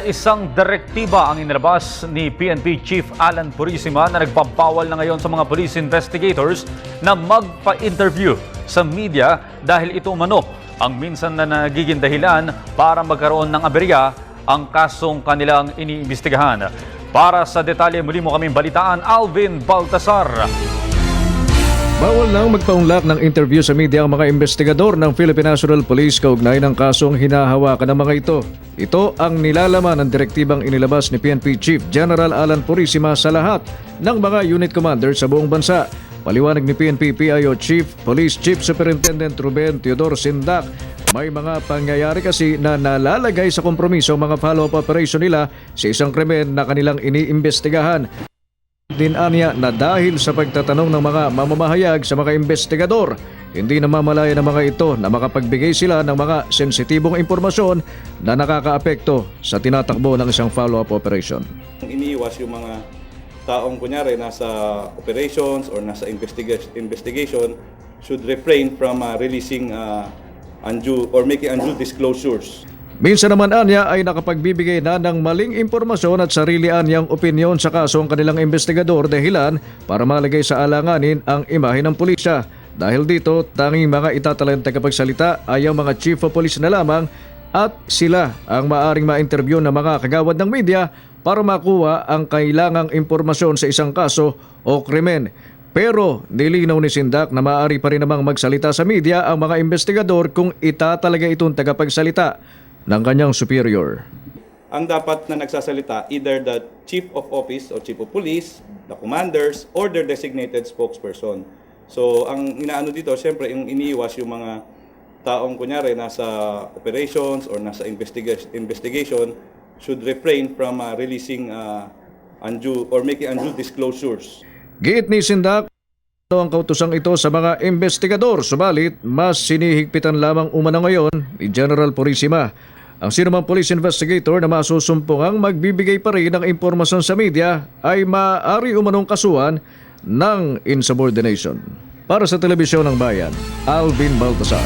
Isang direktiba ang inilabas ni PNP Chief Alan Purisima na nagbabawal na ngayon sa mga police investigators na magpa-interview sa media dahil ito umano ang minsan na nagiging dahilan para magkaroon ng aberya ang kasong kanilang iniimbestigahan. Para sa detalye, muli mo kaming balitaan, Alvin Baltasar. Bawal nang magpaunlak ng interview sa media ang mga investigador ng Philippine National Police kaugnay ng kasong hinahawakan ng mga ito. Ito ang nilalaman ng direktibang inilabas ni PNP Chief General Alan Purisima sa lahat ng mga unit commanders sa buong bansa. Paliwanag ni PNP PIO Chief Police Chief Superintendent Ruben Teodoro Sindak, may mga pangyayari kasi na nalalagay sa kompromiso ang mga follow-up operation nila sa isang krimen na kanilang iniimbestigahan. Dinanya na dahil sa pagtatanong ng mga mamamahayag sa mga investigador, hindi namamalaya ng mga ito na makapagbigay sila ng mga sensitibong impormasyon na nakakaapekto sa tinatakbo ng isang follow-up operation. Iniiwas yung mga taong kunyari nasa operations or nasa investigation should refrain from releasing undue or making undue disclosures. Minsan naman anya ay nakapagbibigay na ng maling impormasyon at sarili anyang opinyon sa kaso ang kanilang investigador dahilan para malagay sa alanganin ang imahe ng pulisya. Dahil dito, tanging mga itatalang tagapagsalita ay ang mga chief of police na lamang at sila ang maaring ma-interview ng mga kagawad ng media para makuha ang kailangang impormasyon sa isang kaso o krimen. Pero nilinaw ni Sindak na maaari pa rin namang magsalita sa media ang mga investigador kung itatalaga itong tagapagsalita ng kanyang superior. Ang dapat na nagsasalita, either the chief of office or chief of police, the commanders, or their designated spokesperson. So ang inaano dito, siyempre yung iniiwas yung mga taong kunyari nasa operations or nasa investigation should refrain from releasing undue or making undue disclosures. Giit ni Sindak, ang kautosang ito sa mga investigador, subalit mas sinihigpitan lamang umano ngayon ni General Purisima ang sinumang police investigator na masusumpungang magbibigay pa rin ng impormasyon sa media ay maaari umanong kasuhan ng insubordination. Para sa Telebisyon ng Bayan, Alvin Baltasar.